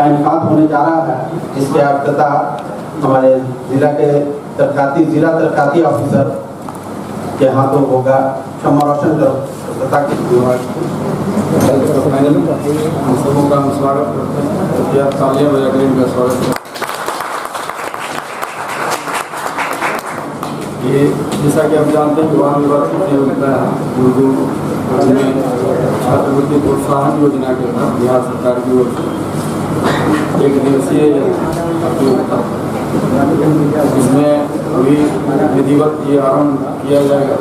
का इनकाद होने जा रहा है, जिसके अध्यक्षता हमारे जिला तरक्काती ऑफिसर के हाथों होगा। क्षमा रोशन करो हम सबों का स्वागत करते हैं। तालियां बजाकर इनका स्वागत करते हैं। ये जैसा कि आप जानते हैं, युवा विभाग प्रतियोगिता है उर्दू में छात्रवृत्ति प्रोत्साहन योजना के तहत बिहार सरकार की ओर से 1 दिवसीय प्रतियोगिता, इसमें अभी विधिवत ये आरंभ किया जाएगा।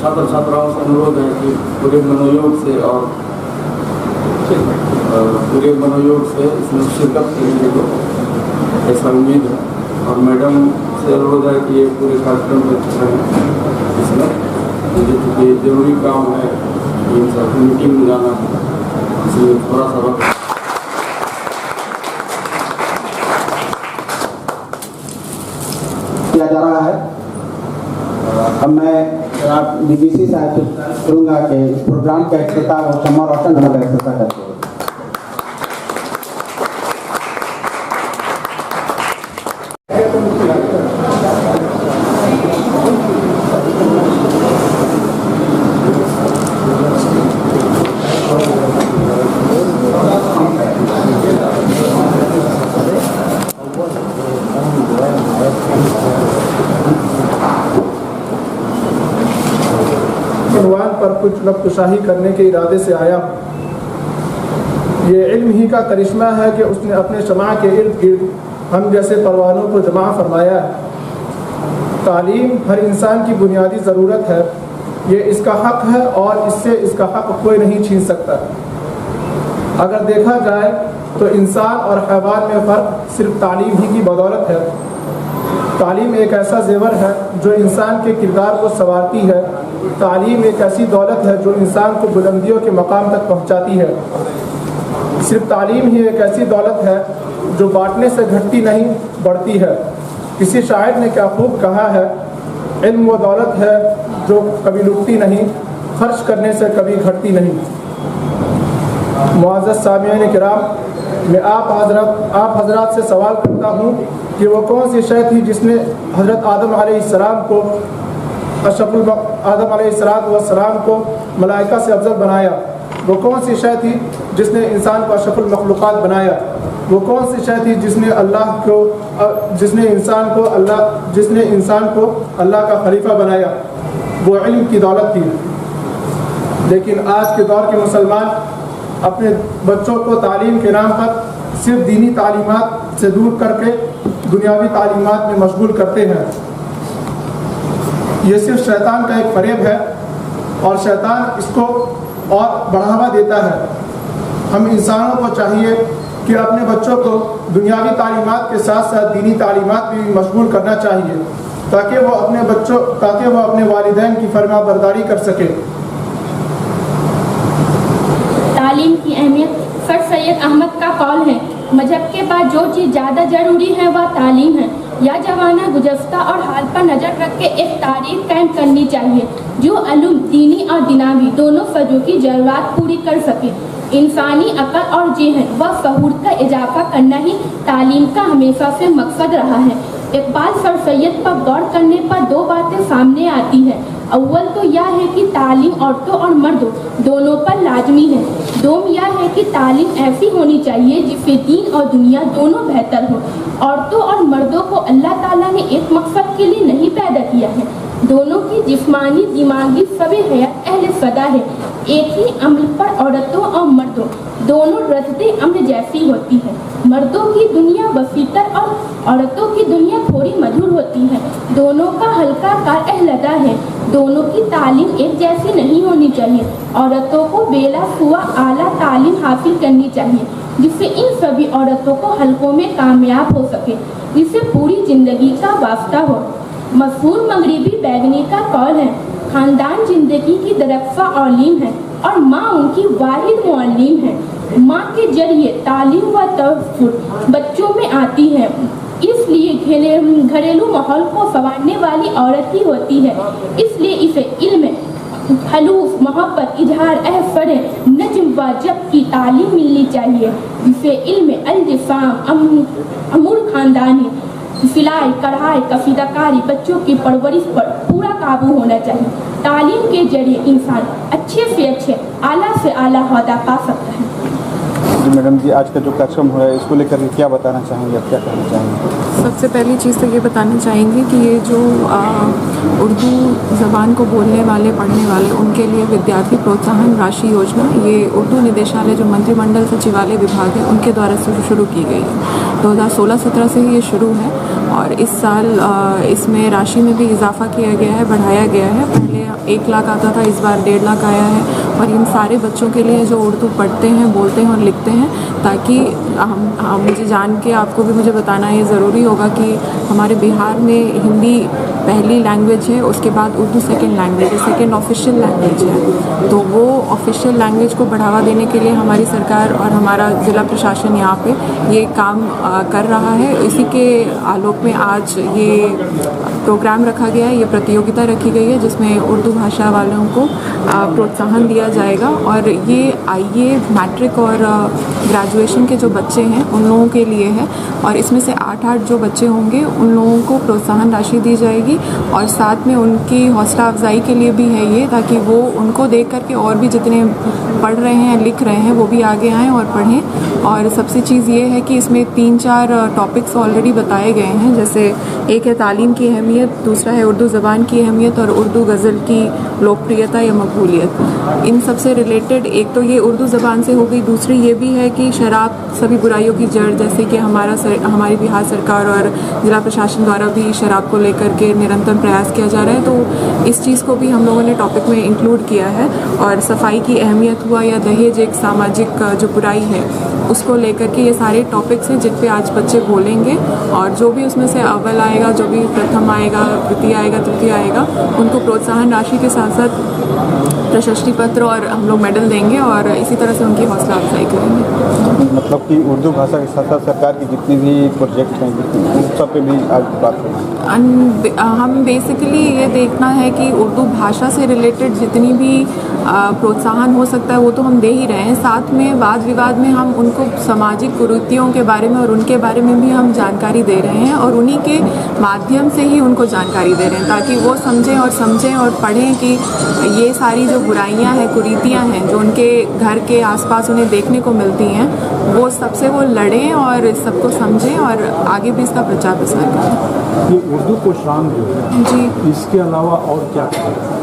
छात्र छात्राओं से अनुरोध है कि पूरे मनोयोग से इसमें शिरकत करेंगे, तो ऐसा उम्मीद है। और मैडम से अनुरोध है कि ये पूरे कार्यक्रम में इसमें चूँकि जरूरी काम है, इन सब मीटिंग में जाना है, इसलिए थोड़ा सा वक्त किया जा रहा है। अब मैं डीबीसी साहब से करूँगा कि इस प्रोग्राम का अध्यक्षता और क्षमा रोशन हमारे अध्यक्षता करते हैं। पर कुछ नक्शशाही करने के इरादे से आया हूँ। ये इल्म ही का करिश्मा है कि उसने अपने शमा के इर्द गिर्द हम जैसे परवानों को जमा फरमाया है। तालीम हर इंसान की बुनियादी ज़रूरत है, ये इसका हक़ है और इससे इसका हक़ कोई नहीं छीन सकता। अगर देखा जाए तो इंसान और हैवान में फ़र्क सिर्फ तालीम ही की बदौलत है। तालीम एक ऐसा जेवर है जो इंसान के किरदार को संवारती है। तालीम एक ऐसी दौलत है जो इंसान को बुलंदियों के मकाम तक पहुंचाती है। सिर्फ तालीम ही एक ऐसी दौलत है जो बांटने से घटती नहीं, बढ़ती है। किसी शायर ने क्या खूब कहा है, इल्म वो दौलत है जो कभी लुटती नहीं, खर्च करने से कभी घटती नहीं। मुअज़्ज़ज़ सामिईन किराम, मैं आप हजरात से सवाल करता हूँ कि वो कौन सी शय थी जिसने हज़रत आदम अलैहिस्सलाम को आदम को मलाइका से अफजल बनाया? वो कौन सी शय थी जिसने इंसान को अशरफुल मखलूक़ात बनाया? वो कौन सी शय थी जिसने इंसान को अल्लाह का खलीफा बनाया? वो इल्म की दौलत थी। लेकिन आज के दौर के मुसलमान अपने बच्चों को तालीम के नाम पर सिर्फ दीनी तालीमात से दूर करके दुनियावी तालीमात में मशगूल करते हैं। ये सिर्फ शैतान का एक फरेब है और शैतान इसको और बढ़ावा देता है। हम इंसानों को चाहिए कि अपने बच्चों को दुनियावी तालीमात के साथ साथ दीनी तालीमात भी मशगूल करना चाहिए ताकि वो अपने वालिदैन की फरमाबरदारी कर सके। तालीम की अहमियत सर सैयद अहमद का कौल है, मजहब के बाद जो चीज़ ज़्यादा ज़रूरी है वह तालीम है। या जमाना गुज़श्ता और हाल पर नज़र रख के एक तारीख कायम करनी चाहिए जो अलूम दीनी और दिनावी दोनों फजों की ज़रूरत पूरी कर सके। इंसानी अकल और जहन व सहूर का इजाफा करना ही तालीम का हमेशा से मकसद रहा है। इकबाल सर सैयद पर गौर करने पर दो बातें सामने आती हैं। अव्वल तो यह है कि तालीम औरतों और मर्दों दोनों पर लाजमी है। दोम यह है कि तालीम ऐसी होनी चाहिए जिससे दीन और दुनिया दोनों बेहतर हो। औरतों और मर्दों को अल्लाह ताला ने एक मकसद के लिए नहीं पैदा किया है। दोनों की जिस्मानी दिमागी सभी हयात अहले सदा है। एक ही अम्ल पर औरतों और मर्दों दोनों रद्दे अम्ल जैसी होती है। मर्दों की दुनिया वसीतर और औरतों की दुनिया थोड़ी मधुर होती है। दोनों का हल्का कार अहलदा है। दोनों की तालीम एक जैसी नहीं होनी चाहिए। औरतों को बेला हुआ आला तालीम हासिल करनी चाहिए जिससे इन सभी औरतों को हलकों में कामयाब हो सके, जिससे पूरी जिंदगी का वास्ता हो। मशहूर मगरिबी बैगनी का कौल है, खानदान जिंदगी की दरख्वा औलीम है और माँ उनकी वाहिद मुअल्लिम है। माँ के जरिए तालीम व तवफ़्फ़ुर बच्चों में आती है, इसलिए घरेलू माहौल को संवारने वाली औरत ही होती है। इसलिए इसे इल्म हलूफ मोहब्बत इजहार अहफर नज्म व जब की तालीम मिलनी चाहिए, जिसे इल्म अल-रिफ़ाम अमूर खानदानी सिलाई कढ़ाई कसीदाकारी बच्चों की परवरिश पर पूरा काबू होना चाहिए। तालीम के जरिए इंसान अच्छे से अच्छे आला से आला ओहदा पा सकता है। जी मैडम जी, आज का जो कार्यक्रम हो रहा है इसको लेकर के क्या बताना चाहेंगे, आप क्या कहना चाहेंगे? सबसे पहली चीज़ तो ये बताना चाहेंगे कि ये जो उर्दू ज़बान को बोलने वाले पढ़ने वाले उनके लिए विद्यार्थी प्रोत्साहन राशि योजना, ये उर्दू निदेशालय जो मंत्रिमंडल सचिवालय विभाग है उनके द्वारा शुरू की गई है। 2016-17 से ही ये शुरू है और इस साल इसमें राशि में भी इजाफा किया गया है, बढ़ाया गया है। पहले 1 लाख आता था, इस बार 1.5 लाख आया है और इन सारे बच्चों के लिए जो उर्दू पढ़ते हैं, बोलते हैं और लिखते हैं, ताकि हम मुझे जान के आपको भी मुझे बताना ये ज़रूरी होगा कि हमारे बिहार में हिंदी पहली लैंग्वेज है, उसके बाद उर्दू सेकंड लैंग्वेज है, सेकंड ऑफिशियल लैंग्वेज है। तो वो ऑफिशियल लैंग्वेज को बढ़ावा देने के लिए हमारी सरकार और हमारा ज़िला प्रशासन यहाँ पे ये काम कर रहा है। इसी के आलोक में आज ये प्रोग्राम रखा गया है, ये प्रतियोगिता रखी गई है जिसमें उर्दू भाषा वालों को प्रोत्साहन दिया जाएगा और ये आईए मैट्रिक और ग्रेजुएशन के जो बच्चे हैं उन लोगों के लिए है और इसमें से 8 जो बच्चे होंगे उन लोगों को प्रोत्साहन राशि दी जाएगी और साथ में उनकी हौसला अफजाई के लिए भी है ये, ताकि वो उनको देख करके और भी जितने पढ़ रहे हैं लिख रहे हैं वो भी आगे आएँ और पढ़ें। और सबसे चीज़ ये है कि इसमें 3-4 टॉपिक्स ऑलरेडी बताए गए हैं, जैसे एक है तालीम की अहमियत, दूसरा है उर्दू ज़बान की अहमियत और उर्दू गज़ल की लोकप्रियता या मकबूलियत। इन सब से रिलेटेड एक तो ये उर्दू ज़बान से हो गई, दूसरी ये भी है कि शराब सभी बुराइयों की जड़, जैसे कि हमारी बिहार सरकार और ज़िला प्रशासन द्वारा भी शराब को लेकर के निरंतर प्रयास किया जा रहा है, तो इस चीज़ को भी हम लोगों ने टॉपिक में इंक्लूड किया है। और सफाई की अहमियत हुआ या दहेज एक सामाजिक जो बुराई है उसको लेकर के ये सारे टॉपिक्स हैं जिन पे आज बच्चे बोलेंगे और जो भी उसमें से अव्वल आएगा, जो भी प्रथम आएगा, द्वितीय आएगा, तृतीय आएगा, उनको प्रोत्साहन राशि के साथ साथ प्रशस्ति पत्र और हम लोग मेडल देंगे और इसी तरह से उनकी हौसला अफजाई करेंगे। मतलब कि उर्दू भाषा के साथ साथ सरकार की जितनी भी प्रोजेक्ट हैं उन सब पे भी आज बात करेंगे। हम बेसिकली ये देखना है कि उर्दू भाषा से रिलेटेड जितनी भी प्रोत्साहन हो सकता है वो तो हम दे ही रहे हैं, साथ में वाद विवाद में हम उनको सामाजिक कुरीतियों के बारे में और उनके बारे में भी हम जानकारी दे रहे हैं और उन्हीं के माध्यम से ही उनको जानकारी दे रहे हैं ताकि वो समझें और पढ़ें कि ये सारी जो बुराइयां हैं, कुरीतियां हैं जो उनके घर के आसपास उन्हें देखने को मिलती हैं, वो सबसे वो लड़ें और सबको समझें और आगे भी इसका प्रचार प्रसार करें। ये उर्दू कोशांग जो है जी, इसके अलावा और क्या करें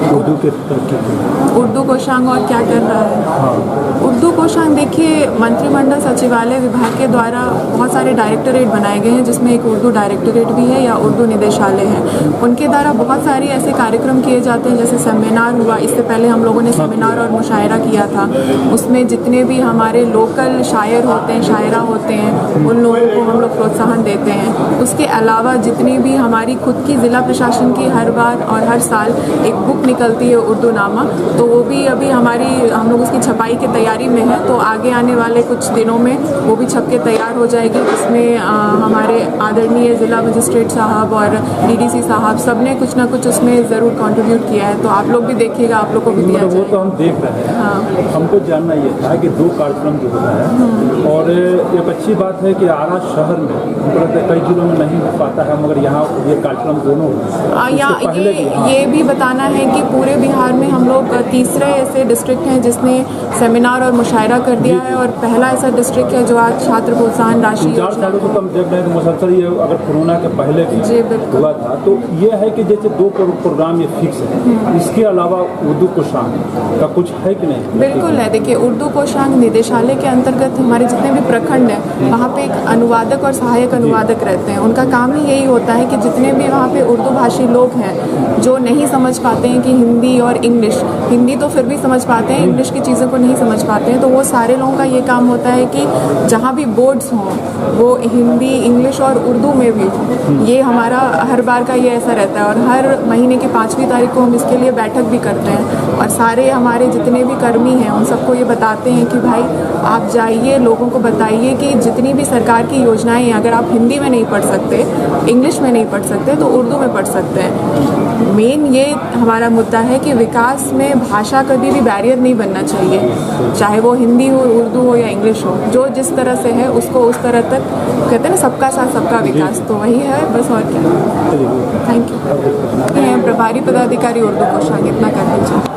उर्दू के तरक्की के लिए? उर्दू कोशांग और क्या कर रहा है? उर्दू कोशांग देखिए, मंत्रिमंडल सचिवालय विभाग के द्वारा बहुत सारे डायरेक्टरेट बनाए गए हैं जिसमें एक उर्दू डायरेक्टरेट भी है या उर्दू निदेशालय है। उनके द्वारा बहुत सारे ऐसे कार्यक्रम किए जाते हैं, जैसे सेमिनार हुआ, इससे पहले हम लोगों ने सेमिनार और मुशायरा किया था। उसमें जितने भी हमारे लोकल शायर होते हैं, शायरा होते हैं, उन लोगों को हम लोग प्रोत्साहन देते हैं। उसके अलावा जितनी भी हमारी खुद की ज़िला प्रशासन की हर बार और हर साल एक बुक निकलती है उर्दू नामा, तो वो भी अभी हम लोग उसकी छपाई की तैयारी में है, तो आगे आने वाले कुछ दिनों में वो भी छप के तैयार हो जाएगी, जिसमें हमारे आदरणीय ज़िला मजिस्ट्रेट साहब और डीडीसी साहब सब ने कुछ ना कुछ उसमें ज़रूर कंट्रीब्यूट किया है, तो आप लोग भी देखिएगा, आप लोग को भी दिया वो तो हम देख रहे हैं। हाँ, हमको जानना ये था कि 2 कार्यक्रम जो होता है और एक अच्छी बात है कि आरा शहर में कई जिलों में नहीं हो पाता है, मगर यहाँ ये कार्यक्रम दोनों ये भी बताना है कि पूरे बिहार में हम लोग तीसरे ऐसे डिस्ट्रिक्ट हैं जिसने सेमिनार और मुशायरा कर दिया है और पहला ऐसा डिस्ट्रिक्ट है जो आज छात्र प्रोत्साहन राशि 4 सालों को कम देख रहे हैं। मुसलसल ये अगर कोरोना के पहले भी हुआ था, तो ये है कि जैसे 2 प्रोग्राम ये फिक्स है, इसके अलावा उर्दू कोशांग का कुछ है कि नहीं? बिल्कुल है। देखिए, उर्दू कोशांग निदेशालय के अंतर्गत हमारे जितने भी प्रखंड हैं वहाँ पे एक अनुवादक और सहायक अनुवादक रहते हैं। उनका काम ही यही होता है कि जितने भी वहाँ पे उर्दू भाषी लोग हैं जो नहीं समझ पाते हैं कि हिंदी और इंग्लिश, हिंदी तो फिर भी समझ पाते हैं, इंग्लिश की चीज़ों को नहीं समझ पाते हैं, तो वो सारे लोगों का ये काम होता है कि जहाँ भी बोर्ड्स हों वो हिंदी, इंग्लिश और उर्दू में भी हो। ये हमारा हर बार का ये ऐसा रहता है और हर महीने की 5वीं तारीख को हम इसके लिए बैठक भी करते हैं और सारे हमारे जितने भी कर्मी हैं उन सबको ये बताते हैं कि भाई आप जाइए, लोगों को बताइए कि जितनी भी सरकार की योजनाएं हैं, अगर आप हिंदी में नहीं पढ़ सकते, इंग्लिश में नहीं पढ़ सकते, तो उर्दू में पढ़ सकते हैं। मेन ये हमारा मुद्दा है कि विकास में भाषा कभी भी बैरियर नहीं बनना चाहिए, चाहे वो हिंदी हो, उर्दू हो या इंग्लिश हो। जो जिस तरह से है उसको उस तरह तक, कहते हैं ना सबका साथ सबका विकास, तो वही है बस, और क्या। Thank you. प्रभारी पदाधिकारी उर्दू कोषांग, इतना कर दीजिए।